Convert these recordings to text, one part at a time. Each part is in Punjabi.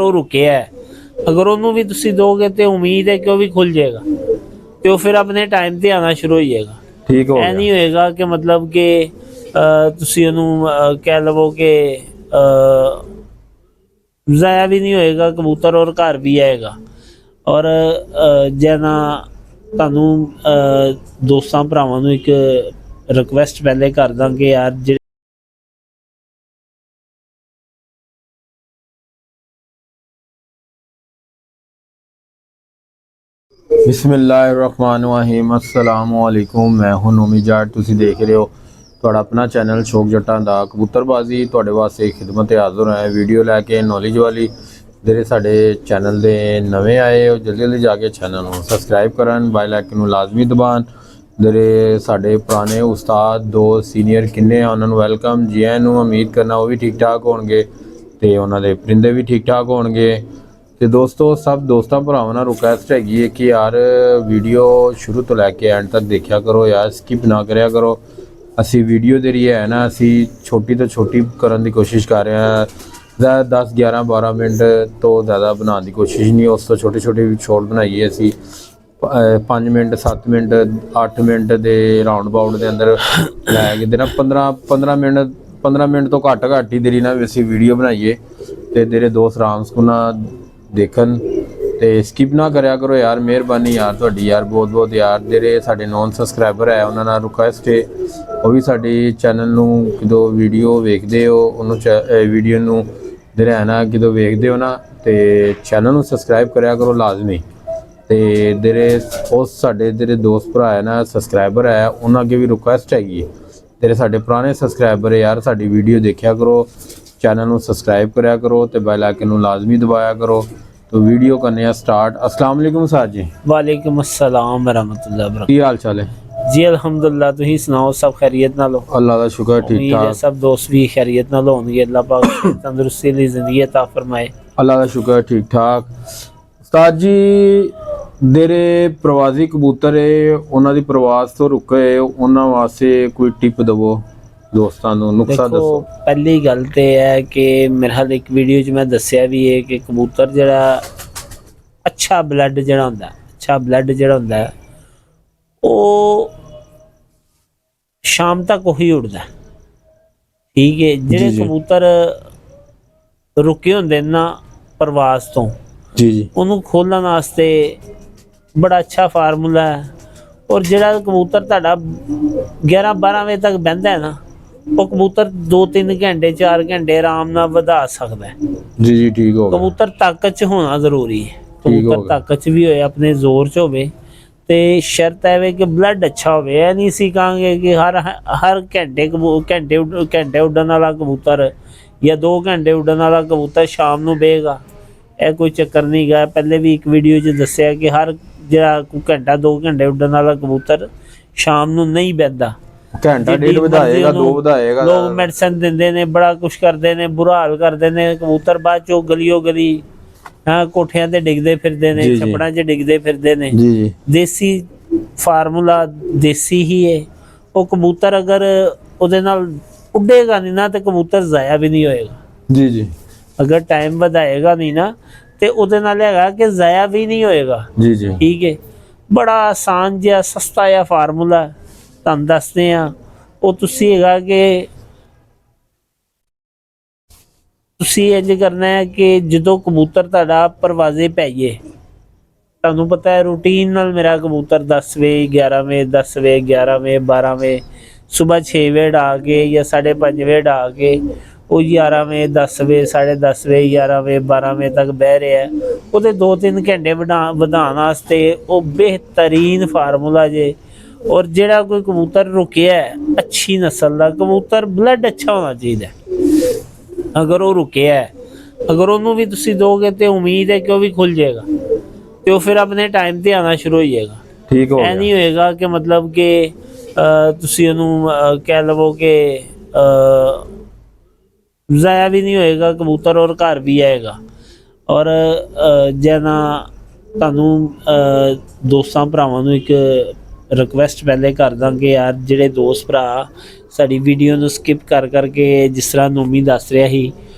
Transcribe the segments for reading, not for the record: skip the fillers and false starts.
ਉਹ ਰੁਕਿਆ ਹੈ, ਅਗਰ ਉਹਨੂੰ ਵੀ ਤੁਸੀਂ ਦੋਗੇ ਤੇ ਉਮੀਦ ਹੈ ਕਿ ਉਹ ਵੀ ਖੁੱਲ ਜਾਏਗਾ ਤੇ ਉਹ ਫਿਰ ਆਪਣੇ ਟਾਈਮ ਤੇ ਆਣਾ ਸ਼ੁਰੂ ਹੋ ਜਾਏਗਾ। ਠੀਕ ਹੋ ਇਹ ਗਿਆ। ਨਹੀਂ ਹੋਏਗਾ ਕਿ ਮਤਲਬ ਕਿ ਤੁਸੀਂ ਉਹਨੂੰ ਕਹਿ ਲਵੋ ਕਿ ਜ਼ਾਇਆ ਵੀ ਨਹੀਂ ਹੋਏਗਾ ਕਬੂਤਰ ਔਰ ਘਰ ਵੀ ਆਏਗਾ। ਔਰ ਜਿੱਦਾਂ ਤੁਹਾਨੂੰ ਦੋਸਤਾਂ ਭਰਾਵਾਂ ਨੂੰ ਇੱਕ ਰਿਕੁਐਸਟ ਪਹਿਲੇ ਕਰ ਦਾਂ ਕਿ ਯਾਰ बिस्मिल्लाहिर्रहमानिर्रहीम अस्सलाम वालेकुम। मैं हूं नोमी जाट। तुसी देख रहे हो ਤੁਹਾਡਾ अपना चैनल शौक जट्टां दा कबूतरबाजी। ਤੁਹਾਡੇ ਵਾਸਤੇ ਖਿਦਮਤ ਹਾਜ਼ਰ ਹੈ ਵੀਡੀਓ ਲੈ ਕੇ ਨੌਲੇਜ ਵਾਲੀ। ਜਿਹੜੇ ਸਾਡੇ ਚੈਨਲ ਦੇ ਨਵੇਂ ਆਏ ਉਹ ਜਲਦੀ ਜਲਦੀ ਜਾ ਕੇ ਚੈਨਲ ਨੂੰ ਸਬਸਕ੍ਰਾਈਬ ਕਰਨ, ਬੈਲ ਆਈਕਨ ਨੂੰ ਲਾਜ਼ਮੀ ਦਬਾਉਣ। ਜਿਹੜੇ ਸਾਡੇ ਪੁਰਾਣੇ ਉਸਤਾਦ ਦੋ ਸੀਨੀਅਰ ਕਿੰਨੇ ਆ ਉਹਨਾਂ ਨੂੰ ਵੈਲਕਮ ਜੀ ਆਇਆਂ ਨੂੰ। ਉਮੀਦ ਕਰਨਾ ਉਹ ਵੀ ਠੀਕ ਠਾਕ ਹੋਣਗੇ ਤੇ ਉਹਨਾਂ ਦੇ ਪਰਿੰਦੇ ਵੀ ਠੀਕ ਠਾਕ ਹੋਣਗੇ। ਤੇ ਦੋਸਤੋ ਸਭ ਦੋਸਤਾਂ ਭਰਾਵਾਂ ਨਾਲ ਰਿਕੁਐਸਟ ਹੈਗੀ ਹੈ ਕਿ ਯਾਰ ਵੀਡੀਓ ਸ਼ੁਰੂ ਤੋਂ ਲੈ ਕੇ ਐਂਡ ਤੱਕ ਦੇਖਿਆ ਕਰੋ ਯਾਰ, ਸਕਿਪ ਨਾ ਕਰਿਆ ਕਰੋ। ਅਸੀਂ ਵੀਡੀਓ ਜਿਹੜੀ ਹੈ ਨਾ ਅਸੀਂ ਛੋਟੀ ਤੋਂ ਛੋਟੀ ਕਰਨ ਦੀ ਕੋਸ਼ਿਸ਼ ਕਰ ਰਹੇ ਹਾਂ। 10 11 12 ਮਿੰਟ ਤੋਂ ਜ਼ਿਆਦਾ ਬਣਾਉਣ ਦੀ ਕੋਸ਼ਿਸ਼ ਨਹੀਂ, ਉਸ ਤੋਂ ਛੋਟੇ ਛੋਟੇ ਸ਼ਾਰਟ ਬਣਾਈਏ ਅਸੀਂ 5 ਮਿੰਟ 7 ਮਿੰਟ 8 ਮਿੰਟ ਦੇ ਰਾਉਂਡ ਬਾਊਂਡ ਦੇ ਅੰਦਰ ਲੈ ਕੇ ਦੇਣਾ 15 ਮਿੰਟ ਤੋਂ ਘੱਟ ਹੀ ਦੇਰੀ ਨਾਲ ਅਸੀਂ ਵੀਡੀਓ ਬਣਾਈਏ ਤੇ ਤੇਰੇ ਦੋਸਤ ਆਰਾਮ ਸਕੂਨਾ ਦੇਖਣ ਤੇ ਸਕਿਪ ਨਾ ਕਰਿਆ ਕਰੋ ਯਾਰ। ਮਿਹਰਬਾਨੀ ਯਾਰ ਤੁਹਾਡੀ ਯਾਰ, ਬਹੁਤ ਬਹੁਤ ਯਾਰ। ਜਿਹੜੇ ਸਾਡੇ ਨੌਨ ਸਬਸਕ੍ਰਾਈਬਰ ਹੈ ਉਹਨਾਂ ਨਾਲ ਰਿਕੁਐਸਟ ਹੈ ਉਹ ਵੀ ਸਾਡੀ ਚੈਨਲ ਨੂੰ ਕਿਦੋਂ ਵੀਡੀਓ ਵੇਖਦੇ ਹੋ ਉਹਨੂੰ ਵੀਡੀਓ ਨੂੰ ਜਿਹੜਾ ਹੈ ਨਾ ਕਿਦੋਂ ਵੇਖਦੇ ਹੋ ਨਾ ਤੇ ਚੈਨਲ ਨੂੰ ਸਬਸਕ੍ਰਾਈਬ ਕਰਿਆ ਕਰੋ ਲਾਜ਼ਮੀ। ਤੇ ਜਿਹੜੇ ਉਸ ਸਾਡੇ ਜਿਹੜੇ ਦੋਸਤ ਭਰਾ ਹੈ ਨਾ ਸਬਸਕ੍ਰਾਈਬਰ ਹੈ ਉਹਨਾਂ ਅੱਗੇ ਵੀ ਰਿਕੁਐਸਟ ਹੈਗੀ ਹੈ, ਜਿਹੜੇ ਸਾਡੇ ਪੁਰਾਣੇ ਸਬਸਕ੍ਰਾਈਬਰ ਹੈ ਯਾਰ ਸਾਡੀ ਵੀਡੀਓ ਦੇਖਿਆ ਕਰੋ, चैनल ਨੂੰ सब्सक्राइब करा करो तो बेल आइकन ਨੂੰ लाजमी दबाया करो। तो वीडियो करने स्टार्ट। अस्सलाम वालेकुम साहब जी। वालेकुम अस्सलाम रहमतुल्लाह बरकातहू। की हाल चाल है जी अल्हम्दुलिल्लाह, तुसीं सुनाओ सब खैरियत नाल हो? अल्लाह का शुक्र ठीक ठाक। सब दोस्त भी खैरियत नाल होणगे, अल्लाह पाक तंदुरुस्ती दी जिंदगी अता फरमाए। अल्लाह का शुक्र ठीक ठाक। उस्ताद जी देरे प्रवासी कबूतर है उन्हां दी प्रवास तो रुके उन्हां वास्ते कोई टिप दवो ਦੋਸਤਾਂ ਨੂੰ ਨੁਕਸਾ ਦੱਸੋ। ਪਹਿਲੀ ਗੱਲ ਤੇ ਹੈ ਕਿ ਮੇਰੇ ਹਾਲ ਇੱਕ ਵੀਡੀਓ 'ਚ ਮੈਂ ਦੱਸਿਆ ਵੀ ਹੈ ਕਿ ਕਬੂਤਰ ਜਿਹੜਾ ਅੱਛਾ ਬਲੱਡ ਜਿਹੜਾ ਹੁੰਦਾ ਉਹ ਸ਼ਾਮ ਤੱਕ ਉਹੀ ਉੱਡਦਾ, ਠੀਕ ਹੈ। ਜਿਹੜੇ ਕਬੂਤਰ ਰੁਕੇ ਹੁੰਦੇ ਨਾ ਪ੍ਰਵਾਸ ਤੋਂ ਜੀ ਉਹਨੂੰ ਖੋਲਣ ਵਾਸਤੇ ਬੜਾ ਅੱਛਾ ਫਾਰਮੂਲਾ ਹੈ। ਔਰ ਜਿਹੜਾ ਕਬੂਤਰ ਤੁਹਾਡਾ 11-12 ਵਜੇ ਤੱਕ ਬਹਿੰਦਾ ਹੈ ਨਾ ਉਹ ਕਬੂਤਰ 2-3 ਘੰਟੇ 4 ਘੰਟੇ ਆਰਾਮ ਨਾਲ ਵਧਾ ਸਕਦਾ ਹੈ। ਜੀ ਠੀਕ ਹੋ ਗਿਆ। ਕਬੂਤਰ ਤਾਕਤ 'ਚ ਹੋਣਾ ਜ਼ਰੂਰੀ ਹੈ। ਕਬੂਤਰ ਤਾਕਤ 'ਚ ਵੀ ਹੋਏ, ਆਪਣੇ ਜ਼ੋਰ 'ਚ ਹੋਵੇ ਤੇ ਸ਼ਰਤ ਹੈ ਕਿ ਬਲੱਡ ਅੱਛਾ ਹੋਵੇ। ਇਹ ਨਹੀਂ ਸੀ ਕਹਾਂਗੇ ਕਿ ਹਰ ਘੰਟੇ ਉੱਡਣ ਵਾਲਾ ਕਬੂਤਰ ਜਾਂ 2 ਘੰਟੇ ਉੱਡਣ ਵਾਲਾ ਕਬੂਤਰ ਸ਼ਾਮ ਨੂੰ ਬਹੇਗਾ, ਇਹ ਕੋਈ ਚੱਕਰ ਨਹੀਂ ਗਾ। ਪਹਿਲੇ ਵੀ ਇੱਕ ਵੀਡੀਓ 'ਚ ਦੱਸਿਆ ਕਿ ਹਰ ਜਿਹੜਾ ਘੰਟਾ 2 ਘੰਟੇ ਉੱਡਣ ਵਾਲਾ ਕਬੂਤਰ ਸ਼ਾਮ ਨੂੰ ਨਹੀਂ ਬਹਿੰਦਾ, ਘੰਟਾ ਡੇਢ ਵਧਾਏਗਾ 2 ਵਧਾਏਗਾ। ਲੋਕ ਮੈਡੀਸਨ ਦਿੰਦੇ ਨੇ, ਬੜਾ ਕੁਛ ਕਰਦੇ ਨੇ, ਬੁਰਾ ਹਾਲ ਕਰਦੇ ਨੇ। ਕਬੂਤਰ ਬਾਅਦ ਚੋਂ ਗਲੀ ਕੋਠਿਆਂ ਤੇ ਡਿੱਗਦੇ ਫਿਰਦੇ ਨੇ, ਛੱਪੜਾਂ 'ਚ ਡਿੱਗਦੇ ਫਿਰਦੇ ਨੇ। ਦੇਸੀ ਫਾਰਮੂਲਾ ਦੇਸੀ ਹੀ ਹੈ। ਉਹ ਕਬੂਤਰ ਅਗਰ ਉਹਦੇ ਨਾਲ ਉੱਡੇਗਾ ਨਹੀਂ ਨਾ ਤੇ ਕਬੂਤਰ ਜ਼ਾਇਆ ਵੀ ਨਹੀਂ ਹੋਏਗਾ। ਜੀ ਅਗਰ ਟਾਈਮ ਵਧਾਏਗਾ ਨਹੀਂ ਨਾ ਤੇ ਉਹਦੇ ਨਾਲ ਹੈਗਾ ਕਿ ਜ਼ਾਇਆ ਵੀ ਨਹੀਂ ਹੋਏਗਾ। ਜੀ ਠੀਕ ਹੈ। ਬੜਾ ਆਸਾਨ ਜਿਹਾ ਸਸਤਾ ਜਿਹਾ ਫਾਰਮੂਲਾ ਤੁਹਾਨੂੰ ਦੱਸਦੇ ਆ। ਉਹ ਤੁਸੀਂ ਹੈਗਾ ਕਿ ਤੁਸੀਂ ਇੰਝ ਕਰਨਾ ਹੈ ਕਿ ਜਦੋਂ ਕਬੂਤਰ ਤੁਹਾਡਾ ਪਰਵਾਜ਼ੇ ਪਈਏ, ਤੁਹਾਨੂੰ ਪਤਾ ਹੈ ਰੂਟੀਨ ਨਾਲ ਮੇਰਾ ਕਬੂਤਰ 10 ਵਜੇ 11 ਵਜੇ 10 ਵਜੇ 11 ਵਜੇ 12 ਵਜੇ ਸਵੇਰ 6 ਵਜੇ ਡਾ ਕੇ ਜਾਂ 5:30 ਵਜੇ ਡਾ ਕੇ ਉਹ 11 ਵਜੇ 10 ਵਜੇ 10:30 ਵਜੇ 11 ਵਜੇ 12 ਵਜੇ ਤੱਕ ਬਹਿ ਰਿਹਾ। ਉਹਦੇ 2-3 ਘੰਟੇ ਵਧਾਉਣ ਵਾਸਤੇ ਉਹ ਬਿਹਤਰੀਨ ਫਾਰਮੂਲਾ ਜੇ। ਔਰ ਜਿਹੜਾ ਕੋਈ ਕਬੂਤਰ ਰੁਕਿਆ ਅੱਛੀ ਨਸਲ ਦਾ ਕਬੂਤਰ, ਬਲੱਡ ਅੱਛਾ ਹੋਣਾ ਚਾਹੀਦਾ। ਅਗਰ ਉਹ ਰੁਕਿਆ, ਅਗਰ ਉਹਨੂੰ ਵੀ ਤੁਸੀਂ ਦੋਗੇ ਤੇ ਉਮੀਦ ਹੈ ਕਿ ਉਹ ਵੀ ਖੁੱਲ ਜਾਏਗਾ ਤੇ ਉਹ ਫਿਰ ਆਪਣੇ ਟਾਈਮ ਤੇ ਆਣਾ ਸ਼ੁਰੂ ਹੋ ਜਾਏਗਾ। ਠੀਕ ਹੋ ਗਿਆ। ਇਹ ਨਹੀਂ ਹੋਏਗਾ ਕਿ ਮਤਲਬ ਕਿ ਤੁਸੀਂ ਉਹਨੂੰ ਕਹਿ ਲਵੋ ਕਿ ਜ਼ਾਇਆ ਵੀ ਨਹੀਂ ਹੋਏਗਾ ਕਬੂਤਰ ਔਰ ਘਰ ਵੀ ਆਏਗਾ। ਔਰ ਜਿੱਦਾਂ ਤੁਹਾਨੂੰ ਦੋਸਤਾਂ ਭਰਾਵਾਂ ਨੂੰ ਇੱਕ ਰਿਕੁਐਸਟ ਪਹਿਲੇ ਕਰ ਦਾਂ ਕਿ ਯਾਰ ਜਿਹੜੇ ਦੋਸਤ ਭਰਾ ਸਾਡੀ ਵੀਡੀਓ ਨੂੰ ਸਕਿਪ ਕਰਕੇ ਜਿਸ ਤਰ੍ਹਾਂ ਨੋਮੀ ਦੱਸ ਰਿਹਾ ਸੀ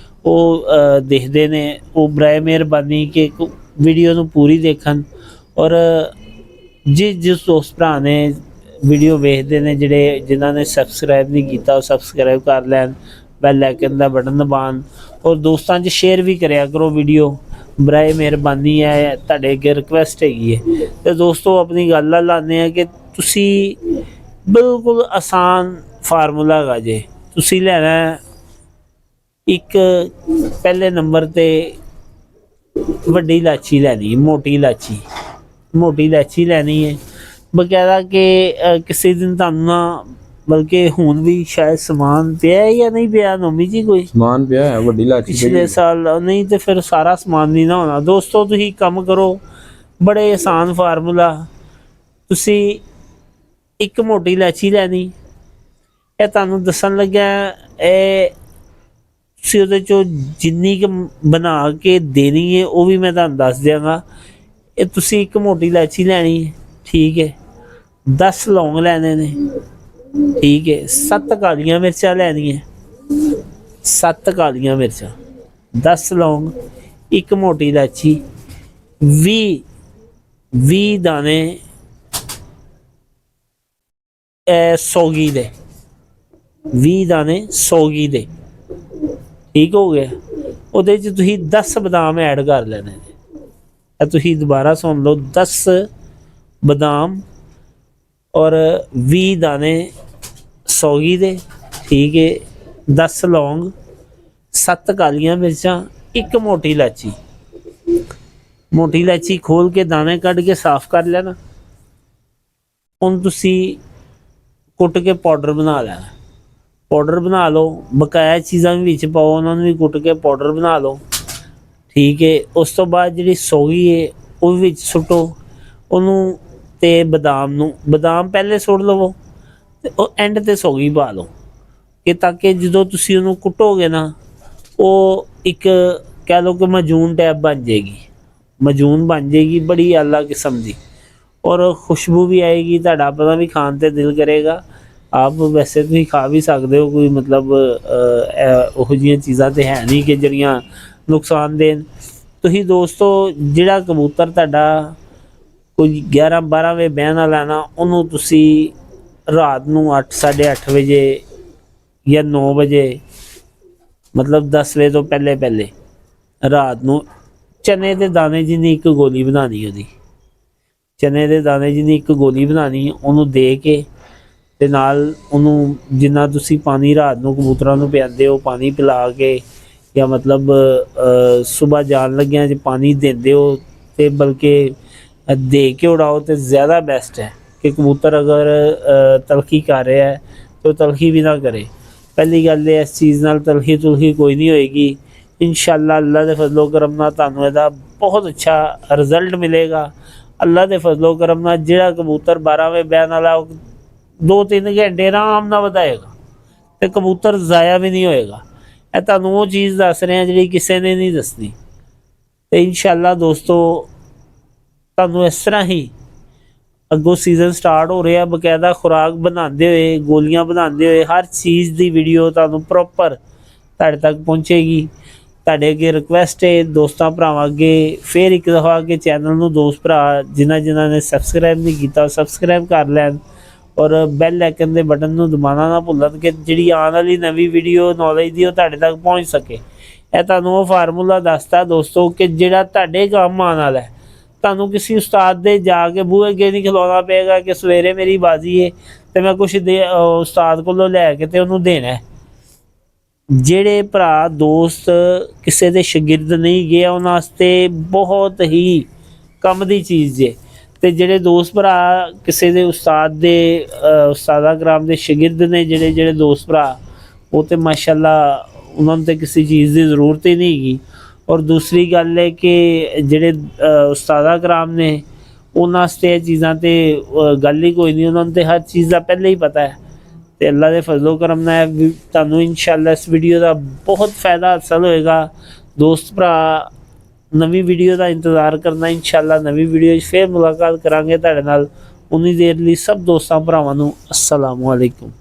ਉਹ ਦੇਖਦੇ ਨੇ, ਉਹ ਬਰਾਏ ਮਿਹਰਬਾਨੀ ਕਿ ਵੀਡੀਓ ਨੂੰ ਪੂਰੀ ਦੇਖਣ। ਔਰ ਜਿਸ ਦੋਸਤ ਭਰਾ ਨੇ ਵੀਡੀਓ ਵੇਖਦੇ ਨੇ, ਜਿਹੜੇ ਜਿਨ੍ਹਾਂ ਨੇ ਸਬਸਕ੍ਰਾਈਬ ਨਹੀਂ ਕੀਤਾ ਉਹ ਸਬਸਕ੍ਰਾਈਬ ਕਰ ਲੈਣ, ਬੈਲ ਆਈਕਨ ਦਾ ਬਟਨ ਦਬਾਉਣ ਔਰ ਦੋਸਤਾਂ 'ਚ ਸ਼ੇਅਰ ਵੀ ਕਰਿਆ ਕਰੋ ਵੀਡੀਓ, ਬਰਾਏ ਮਿਹਰਬਾਨੀ ਹੈ, ਤੁਹਾਡੇ ਅੱਗੇ ਰਿਕੁਐਸਟ ਹੈਗੀ ਹੈ। ਤੇ ਦੋਸਤੋ ਆਪਣੀ ਗੱਲ ਨਾਲ ਲਾਉਂਦੇ ਆ ਕਿ ਤੁਸੀਂ ਬਿਲਕੁਲ ਆਸਾਨ ਫਾਰਮੂਲਾ ਹੈਗਾ ਜੇ। ਤੁਸੀਂ ਲੈਣਾ ਇੱਕ ਪਹਿਲੇ ਨੰਬਰ ਤੇ ਵੱਡੀ ਇਲਾਚੀ ਲੈਣੀ, ਮੋਟੀ ਇਲਾਚੀ ਲੈਣੀ ਹੈ ਬਕਾਇਦਾ। ਕਿ ਕਿਸੇ ਦਿਨ ਤੁਹਾਨੂੰ ਨਾ, ਬਲਕਿ ਹੁਣ ਵੀ ਸ਼ਾਇਦ ਸਮਾਨ ਪਿਆ ਜਾਂ ਨਹੀਂ ਪਿਆ ਨੋਮੀ ਜੀ, ਕੋਈ ਸਮਾਨ ਪਿਆ ਹੈ ਵੱਡੀ ਇਲਾਚੀ ਪਿਛਲੇ ਸਾਲ ਨਹੀਂ ਤੇ ਫਿਰ ਸਾਰਾ ਸਮਾਨ ਨਹੀਂ ਨਾ ਹੋਣਾ। ਦੋਸਤੋ ਤੁਸੀਂ ਕੰਮ ਕਰੋ, ਬੜੇ ਆਸਾਨ ਫਾਰਮੂਲਾ। ਤੁਸੀਂ ਇੱਕ ਮੋਟੀ ਇਲਾਚੀ ਲੈਣੀ, ਇਹ ਤੁਹਾਨੂੰ ਦੱਸਣ ਲੱਗਿਆ, ਇਹ ਤੁਸੀਂ ਉਹਦੇ 'ਚੋਂ ਜਿੰਨੀ ਕੁ ਬਣਾ ਕੇ ਦੇਣੀ ਹੈ ਉਹ ਵੀ ਮੈਂ ਤੁਹਾਨੂੰ ਦੱਸ ਦਿਆਂਗਾ। ਇਹ ਤੁਸੀਂ ਇੱਕ ਮੋਟੀ ਇਲਾਚੀ ਲੈਣੀ ਹੈ, ਠੀਕ ਹੈ, 10 ਲੌਂਗ ਲੈਣੇ ਨੇ, ਠੀਕ ਹੈ, 7 ਕਾਲੀਆਂ ਮਿਰਚਾਂ ਲੈਣੀਆਂ, 7 ਕਾਲੀਆਂ ਮਿਰਚਾਂ, 10 ਲੌਂਗ, ਇੱਕ ਮੋਟੀ ਇਲਾਚੀ, 20 ਦਾਣੇ ਸੌਗੀ ਦੇ, 20 ਦਾਣੇ ਸੌਗੀ ਦੇ, ਠੀਕ ਹੋ ਗਿਆ। ਉਹਦੇ 'ਚ ਤੁਸੀਂ 10 ਬਦਾਮ ਐਡ ਕਰ ਲੈਣੇ ਨੇ। ਤੁਸੀਂ ਦੁਬਾਰਾ ਸੁਣ ਲਓ, 10 ਬਦਾਮ ਔਰ 20 ਦਾਣੇ ਸੌਗੀ ਦੇ, ਠੀਕ ਹੈ, 10 ਲੌਂਗ, 7 ਕਾਲੀਆਂ ਮਿਰਚਾਂ, ਇੱਕ ਮੋਟੀ ਇਲਾਚੀ। ਮੋਟੀ ਇਲਾਚੀ ਖੋਲ ਕੇ ਦਾਣੇ ਕੱਢ ਕੇ ਸਾਫ਼ ਕਰ ਲੈਣਾ। ਹੁਣ ਤੁਸੀਂ ਕੁੱਟ ਕੇ ਪਾਊਡਰ ਬਣਾ ਲੈਣਾ। ਪਾਊਡਰ ਬਣਾ ਲਓ, ਬਕਾਇਆ ਚੀਜ਼ਾਂ ਵੀ ਵਿੱਚ ਪਾਓ, ਉਹਨਾਂ ਨੂੰ ਵੀ ਕੁੱਟ ਕੇ ਪਾਊਡਰ ਬਣਾ ਲਓ, ਠੀਕ ਹੈ। ਉਸ ਤੋਂ ਬਾਅਦ ਜਿਹੜੀ ਸੌਗੀ ਹੈ ਉਹ ਵੀ ਵਿੱਚ ਸੁੱਟੋ ਉਹਨੂੰ, ਤੇ ਬਦਾਮ ਪਹਿਲੇ ਸੁੱਟ ਲਵੋ ਤੇ ਉਹ ਐਂਡ ਤੇ ਸੌਗੀ ਪਾ ਲਓ, ਕਿ ਤਾਂ ਕਿ ਜਦੋਂ ਤੁਸੀਂ ਉਹਨੂੰ ਕੁੱਟੋਗੇ ਨਾ, ਉਹ ਇੱਕ ਕਹਿ ਲਓ ਕਿ ਮਜੂਨ ਟੈਪ ਬਣ ਜਾਏਗੀ, ਬੜੀ ਆਲਾ ਕਿਸਮ ਦੀ, ਔਰ ਖੁਸ਼ਬੂ ਵੀ ਆਏਗੀ। ਤੁਹਾਡਾ ਆਪਣਾ ਵੀ ਖਾਣ ਤੇ ਦਿਲ ਕਰੇਗਾ। ਆਪ ਵੈਸੇ ਤੁਸੀਂ ਖਾ ਵੀ ਸਕਦੇ ਹੋ, ਕੋਈ ਮਤਲਬ ਉਹੋ ਜਿਹੀਆਂ ਚੀਜ਼ਾਂ ਤੇ ਹੈ ਨਹੀਂ ਕਿ ਜਿਹੜੀਆਂ ਨੁਕਸਾਨ ਦੇਣ। ਤੁਸੀਂ ਦੋਸਤੋ ਜਿਹੜਾ ਕਬੂਤਰ ਤੁਹਾਡਾ ਕੋਈ 11-12 ਵਜੇ ਬਹਿਣ ਵਾਲਾ ਨਾ, ਉਹਨੂੰ ਤੁਸੀਂ ਰਾਤ ਨੂੰ 8-8:30 ਵਜੇ ਜਾਂ 9 ਵਜੇ, ਮਤਲਬ 10 ਵਜੇ ਤੋਂ ਪਹਿਲੇ ਰਾਤ ਨੂੰ ਚਨੇ ਦੇ ਦਾਣੇ ਜਿੰਨੀ ਇੱਕ ਗੋਲੀ ਬਣਾਉਣੀ, ਉਹਨੂੰ ਦੇ ਕੇ ਤੇ ਨਾਲ ਉਹਨੂੰ ਜਿੰਨਾ ਤੁਸੀਂ ਪਾਣੀ ਰਾਤ ਨੂੰ ਕਬੂਤਰਾਂ ਨੂੰ ਪਿਆਉਂਦੇ ਹੋ, ਪਾਣੀ ਪਿਲਾ ਕੇ, ਜਾਂ ਮਤਲਬ ਸੁਬਾਹ ਜਾਣ ਲੱਗਿਆਂ ਜੇ ਪਾਣੀ ਦਿੰਦੇ ਹੋ, ਤੇ ਬਲਕਿ ਦੇ ਕੇ ਉਡਾਓ ਤੇ ਜ਼ਿਆਦਾ ਬੈਸਟ ਹੈ। ਕਿ ਕਬੂਤਰ ਅਗਰ ਤਲਖੀ ਕਰ ਰਿਹਾ ਹੈ ਤਾਂ ਉਹ ਤਲਖੀ ਵੀ ਨਾ ਕਰੇ। ਪਹਿਲੀ ਗੱਲ ਹੈ, ਇਸ ਚੀਜ਼ ਨਾਲ ਤਲਖੀ ਕੋਈ ਨਹੀਂ ਹੋਏਗੀ। ਇਨਸ਼ਾਅੱਲਾ ਅੱਲਾ ਦੇ ਫਜ਼ਲੋ ਕਰਮ ਨਾਲ ਤੁਹਾਨੂੰ ਇਹਦਾ ਬਹੁਤ ਅੱਛਾ ਰਿਜ਼ਲਟ ਮਿਲੇਗਾ। ਅੱਲਾ ਦੇ ਫਜ਼ਲੋ ਕਰਮ ਨਾਲ ਜਿਹੜਾ ਕਬੂਤਰ 12 ਵਜੇ ਬਹਿਣ ਵਾਲਾ, ਉਹ 2-3 ਘੰਟੇ ਆਰਾਮ ਨਾਲ ਵਧਾਏਗਾ ਤੇ ਕਬੂਤਰ ਜ਼ਾਇਆ ਵੀ ਨਹੀਂ ਹੋਏਗਾ। ਇਹ ਤੁਹਾਨੂੰ ਉਹ ਚੀਜ਼ ਦੱਸ ਰਿਹਾ ਜਿਹੜੀ ਕਿਸੇ ਨੇ ਨਹੀਂ ਦੱਸਣੀ। ਤੇ ਇਨਸ਼ਾਅੱਲਾ ਦੋਸਤੋ ਤੁਹਾਨੂੰ ਇਸ ਤਰ੍ਹਾਂ ਹੀ ਅੱਗੋਂ ਸੀਜ਼ਨ ਸਟਾਰਟ ਹੋ ਰਿਹਾ, ਬਕਾਇਦਾ ਖੁਰਾਕ ਬਣਾਉਂਦੇ ਹੋਏ, ਗੋਲੀਆਂ ਬਣਾਉਂਦੇ ਹੋਏ, ਹਰ ਚੀਜ਼ ਦੀ ਵੀਡੀਓ ਤੁਹਾਨੂੰ ਪ੍ਰੋਪਰ ਤੁਹਾਡੇ ਤੱਕ ਪਹੁੰਚੇਗੀ। ਤੁਹਾਡੇ ਅੱਗੇ ਰਿਕੁਐਸਟ ਹੈ ਦੋਸਤਾਂ ਭਰਾਵਾਂ ਅੱਗੇ, ਫਿਰ ਇੱਕ ਦਫਾ ਕਿ ਚੈਨਲ ਨੂੰ ਦੋਸਤ ਭਰਾ ਜਿਨ੍ਹਾਂ ਨੇ ਸਬਸਕ੍ਰਾਈਬ ਨਹੀਂ ਕੀਤਾ ਉਹ ਸਬਸਕ੍ਰਾਈਬ ਕਰ ਲੈਣ, ਔਰ ਬੈਲ ਆਈਕਨ ਦੇ ਬਟਨ ਨੂੰ ਦਬਾਉਣਾ ਨਾ ਭੁੱਲਣ, ਕਿ ਜਿਹੜੀ ਆਉਣ ਵਾਲੀ ਨਵੀਂ ਵੀਡੀਓ ਨੌਲੇਜ ਦੀ ਉਹ ਤੁਹਾਡੇ ਤੱਕ ਪਹੁੰਚ ਸਕੇ। ਇਹ ਤੁਹਾਨੂੰ ਉਹ ਫਾਰਮੂਲਾ ਦੱਸਤਾ ਦੋਸਤੋ ਕਿ ਜਿਹੜਾ ਤੁਹਾਡੇ ਕੰਮ ਆਉਣ ਵਾਲਾ ਹੈ। ਤੁਹਾਨੂੰ ਕਿਸੇ ਉਸਤਾਦ ਦੇ ਜਾ ਕੇ ਬੂਹੇ ਅੱਗੇ ਨਹੀਂ ਖਲੋਣਾ ਪਏਗਾ ਕਿ ਸਵੇਰੇ ਮੇਰੀ ਬਾਜ਼ੀ ਹੈ ਤੇ ਮੈਂ ਕੁਛ ਉਸਤਾਦ ਕੋਲੋਂ ਲੈ ਕੇ ਤੇ ਉਹਨੂੰ ਦੇਣਾ। ਜਿਹੜੇ ਭਰਾ ਦੋਸਤ ਕਿਸੇ ਦੇ ਸ਼ਾਗਿਰਦ ਨਹੀਂ ਗਏ, ਉਹਨਾਂ ਵਾਸਤੇ ਬਹੁਤ ਹੀ ਕੰਮ ਦੀ ਚੀਜ਼ ਜੇ। ਤੇ ਜਿਹੜੇ ਦੋਸਤ ਭਰਾ ਕਿਸੇ ਦੇ ਉਸਤਾਦਾ ਕਰਾਮ ਦੇ ਸ਼ਾਗਿਰਦ ਨੇ, ਜਿਹੜੇ ਦੋਸਤ ਭਰਾ, ਉਹ ਤੇ ਮਾਸ਼ਾਅੱਲਾ ਉਹਨਾਂ ਨੂੰ ਤੇ ਕਿਸੇ ਚੀਜ਼ ਦੀ ਜ਼ਰੂਰਤ ਹੀ ਨਹੀਂ ਹੈਗੀ। ਔਰ ਦੂਸਰੀ ਗੱਲ ਹੈ ਕਿ ਜਿਹੜੇ ਉਸਤਾਦਾ ਕਰਾਮ ਨੇ, ਉਹਨਾਂ ਵਾਸਤੇ ਇਹ ਚੀਜ਼ਾਂ ਤੇ ਗੱਲ ਹੀ ਕੋਈ ਨਹੀਂ, ਉਹਨਾਂ ਨੂੰ ਤੇ ਹਰ ਚੀਜ਼ ਦਾ ਪਹਿਲਾਂ ਹੀ ਪਤਾ ਹੈ। ਤੇ ਅੱਲਾ ਦੇ ਫਜ਼ਲੋ ਕਰਮ ਨਾਲ ਤੁਹਾਨੂੰ ਇਨਸ਼ਾਅੱਲਾ ਇਸ ਵੀਡੀਓ ਦਾ ਬਹੁਤ ਫਾਇਦਾ ਹਾਸਲ ਹੋਏਗਾ। ਦੋਸਤ ਭਰਾ ਨਵੀਂ ਵੀਡੀਓ ਦਾ ਇੰਤਜ਼ਾਰ ਕਰਨਾ। ਇਨਸ਼ਾਅੱਲਾ ਨਵੀਂ ਵੀਡੀਓ 'ਚ ਫਿਰ ਮੁਲਾਕਾਤ ਕਰਾਂਗੇ ਤੁਹਾਡੇ ਨਾਲ। ਉਨੀ ਦੇਰ ਲਈ ਸਭ ਦੋਸਤਾਂ ਭਰਾਵਾਂ ਨੂੰ अस्सलामु अलैकुम।